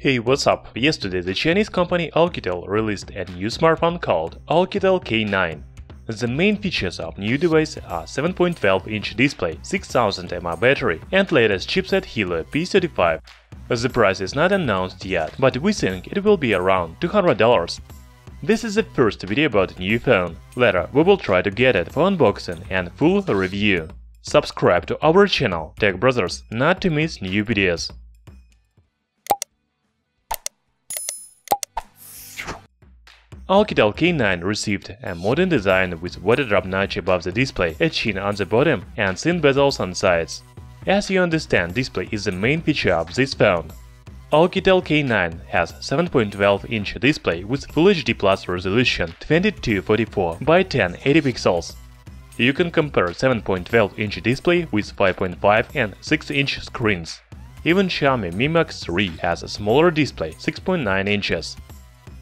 Hey, what's up? Yesterday the Chinese company OUKITEL released a new smartphone called OUKITEL K9. The main features of new device are 7.12-inch display, 6000 mAh battery and latest chipset Helio P35. The price is not announced yet, but we think it will be around $200. This is the first video about the new phone. Later we will try to get it for unboxing and full review. Subscribe to our channel Tech Brothers not to miss new videos. OUKITEL K9 received a modern design with water-drop notch above the display, a chin on the bottom and thin bezels on sides. As you understand, display is the main feature of this phone. OUKITEL K9 has 7.12-inch display with Full HD Plus resolution 2244 by 1080 pixels. You can compare 7.12-inch display with 5.5 and 6-inch screens. Even Xiaomi Mi Max 3 has a smaller display, 6.9 inches.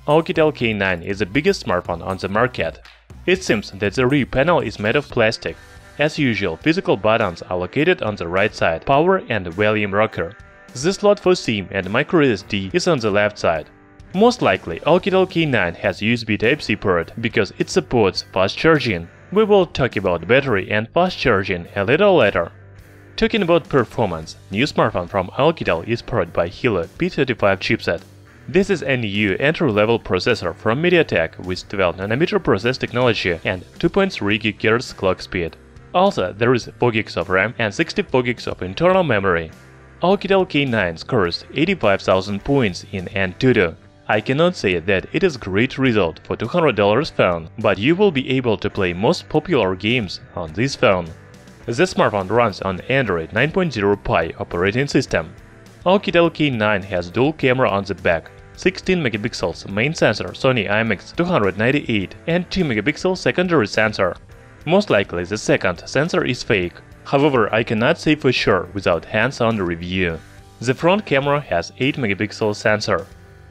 OUKITEL K9 is the biggest smartphone on the market. It seems that the rear panel is made of plastic. As usual, physical buttons are located on the right side, power and volume rocker. The slot for SIM and microSD is on the left side. Most likely, OUKITEL K9 has USB Type-C port because it supports fast charging. We will talk about battery and fast charging a little later. Talking about performance, new smartphone from OUKITEL is powered by Helio P35 chipset. This is a new entry-level processor from MediaTek with 12nm process technology and 2.3 GHz clock speed. Also, there is 4 GB of RAM and 64 GB of internal memory. OUKITEL K9 scores 85,000 points in Antutu. I cannot say that it is a great result for $200 phone, but you will be able to play most popular games on this phone. The smartphone runs on Android 9.0 Pie operating system. OUKITEL K9 has dual camera on the back, 16 megapixels main sensor Sony IMX298 and 2 megapixel secondary sensor. Most likely the second sensor is fake, however I cannot say for sure without hands-on review. The front camera has 8 megapixel sensor.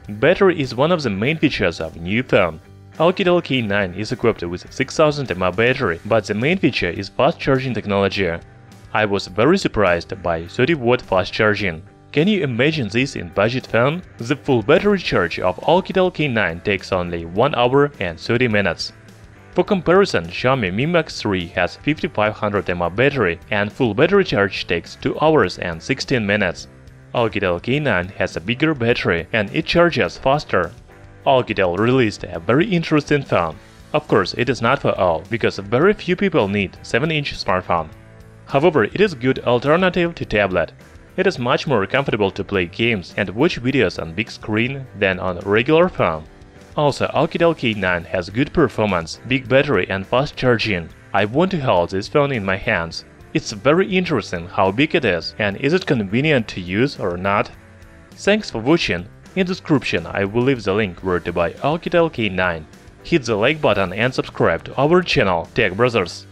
Battery is one of the main features of new phone. OUKITEL K9 is equipped with 6000 mAh battery, but the main feature is fast charging technology. I was very surprised by 30-watt fast charging. Can you imagine this in budget phone? The full battery charge of OUKITEL K9 takes only 1 hour and 30 minutes. For comparison, Xiaomi Mi Max 3 has 5500 mAh battery and full battery charge takes 2 hours and 16 minutes. OUKITEL K9 has a bigger battery and it charges faster. OUKITEL released a very interesting phone. Of course, it is not for all, because very few people need 7-inch smartphone. However, it is a good alternative to tablet. It is much more comfortable to play games and watch videos on big screen than on a regular phone. Also, OUKITEL K9 has good performance, big battery and fast charging. I want to hold this phone in my hands. It's very interesting how big it is and is it convenient to use or not. Thanks for watching. In the description I will leave the link where to buy OUKITEL K9. Hit the like button and subscribe to our channel Tech Brothers.